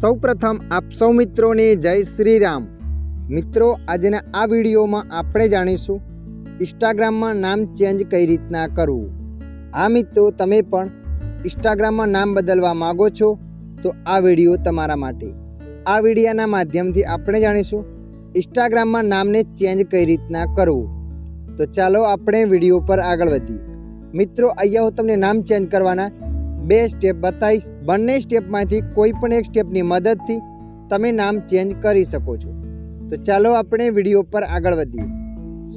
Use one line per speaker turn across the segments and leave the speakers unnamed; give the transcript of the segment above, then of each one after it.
સૌપ્રથમ આપ સૌ મિત્રોને જય શ્રી રામ। મિત્રો, આજના આ વિડીયોમાં આપણે જાણીશું ઇન્સ્ટાગ્રામમાં નામ ચેન્જ કઈ રીતના કરવું। આ મિત્રો, તમે પણ ઇન્સ્ટાગ્રામમાં નામ બદલવા માગો છો તો આ વિડીયો તમારા માટે। આ વિડીયોના માધ્યમથી આપણે જાણીશું ઇન્સ્ટાગ્રામમાં નામને ચેન્જ કઈ રીતના કરવું। તો ચાલો આપણે વિડીયો પર આગળ વધીએ। મિત્રો, અહીંયા હું તમને નામ ચેન્જ કરવાના બે સ્ટેપ બતાવીશ। બંને સ્ટેપમાંથી કોઈ પણ એક સ્ટેપની મદદથી તમે નામ ચેન્જ કરી શકો છો। તો ચાલો આપણે વિડીયો પર આગળ વધીએ।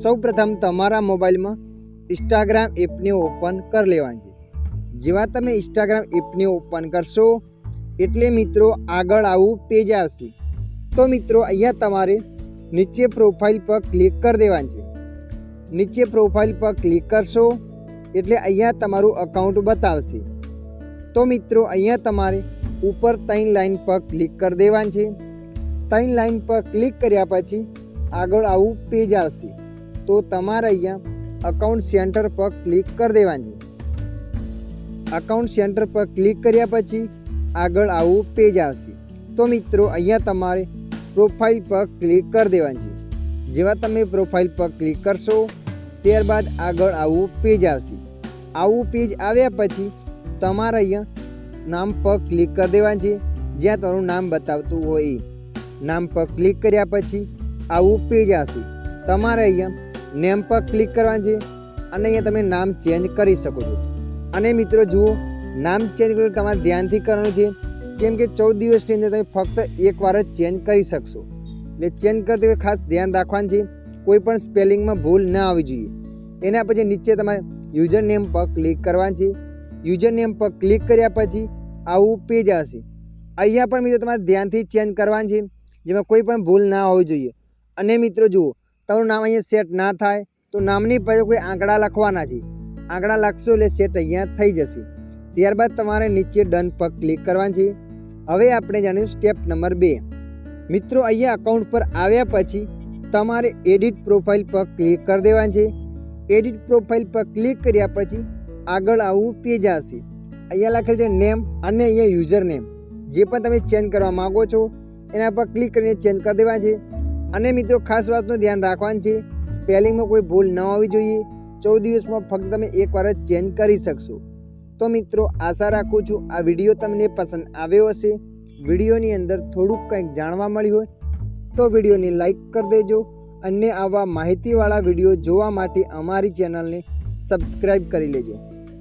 સૌપ્રથમ તમારા મોબાઈલમાં ઇન્સ્ટાગ્રામ એપને ઓપન કરી લેવાની છે। જેવા તમે ઇન્સ્ટાગ્રામ એપને ઓપન કરશો એટલે મિત્રો આગળ આવું પેજ આવશે। તો મિત્રો, અહીંયા તમારે નીચે પ્રોફાઇલ પર ક્લિક કરી દેવાની છે। નીચે પ્રોફાઇલ પર ક્લિક કરશો એટલે અહીંયા તમારું અકાઉન્ટ બતાવશે। તો મિત્રો, અહીંયા તમારે ઉપર 3 લાઈન પર ક્લિક કરી દેવાની છે। 3 લાઈન પર ક્લિક કર્યા પછી આગળ આવું પેજ આવશે। તો તમારે અહીંયા અકાઉન્ટ સેન્ટર પર ક્લિક કરી દેવાની છે। અકાઉન્ટ સેન્ટર પર ક્લિક કર્યા પછી આગળ આવું પેજ આવશે। તો મિત્રો, અહીંયા તમારે પ્રોફાઇલ પર ક્લિક કરી દેવાની છે। જેવા તમે પ્રોફાઇલ પર ક્લિક કરશો ત્યારબાદ આગળ આવું પેજ આવશે। આવું પેજ આવ્યા પછી તમારે અહીંયા નામ પર ક્લિક કરી દેવાનું છે, જ્યાં તમારું નામ બતાવતું હોય એ નામ પર ક્લિક કર્યા પછી આવું પેજ આવશે। તમારે અહીંયા નેમ પર ક્લિક કરવાનું છે અને અહીંયા તમે નામ ચેન્જ કરી શકો છો। અને મિત્રો જુઓ, નામ ચેન્જ કરવું તમારે ધ્યાનથી કરવાનું છે, કેમ કે 14 દિવસની અંદર તમે ફક્ત એકવાર જ ચેન્જ કરી શકશો। એટલે ચેન્જ કરતી વખતે ખાસ ધ્યાન રાખવાનું છે, કોઈ પણ સ્પેલિંગમાં ભૂલ ના આવવી જોઈએ। એના પછી નીચે તમારે યુઝર નેમ પર ક્લિક કરવાનું છે। યુઝર નેમ પર ક્લિક કર્યા પછી આવું પેજ આવશે। અહીંયા પણ મિત્રો તમારે ધ્યાનથી ચેન્જ કરવાનું છે, જેમાં કોઈ પણ ભૂલ ના હોવી જોઈએ। અને મિત્રો જુઓ, તમારું નામ અહીંયા સેટ ના થાય તો નામની પછી કોઈ આંકડા લખવાના છે। આંકડા લખશો એટલે સેટ અહીંયા થઈ જશે। ત્યારબાદ તમારે નીચે ડન પર ક્લિક કરવાનું છે। હવે આપણે જાણીશું સ્ટેપ નંબર 2। મિત્રો, અહીંયા અકાઉન્ટ પર આવ્યા પછી તમારે એડિટ પ્રોફાઇલ પર ક્લિક કરી દેવાનું છે। એડિટ પ્રોફાઇલ પર ક્લિક કર્યા પછી આગળ આવું પેજ આવશે। અહીંયા લખેલ છે નેમ અને અહીંયા યુઝર નેમ, જે પણ તમે ચેન્જ કરવા માગો છો એના પર ક્લિક કરીને ચેન્જ કરી દેવા છે। અને મિત્રો, ખાસ વાતનું ધ્યાન રાખવાનું છે, સ્પેલિંગમાં કોઈ ભૂલ ન હોવી જોઈએ। 14 દિવસમાં ફક્ત તમે એકવાર જ ચેન્જ કરી શકશો। તો મિત્રો, આશા રાખું છું આ વિડીયો તમને પસંદ આવ્યો હશે। વિડીયોની અંદર થોડુંક કંઈક જાણવા મળ્યું હોય તો વિડીયોને લાઈક કરી દેજો અને આવા માહિતીવાળા વિડીયો જોવા માટે અમારી ચેનલને સબસ્ક્રાઈબ કરી લેજો।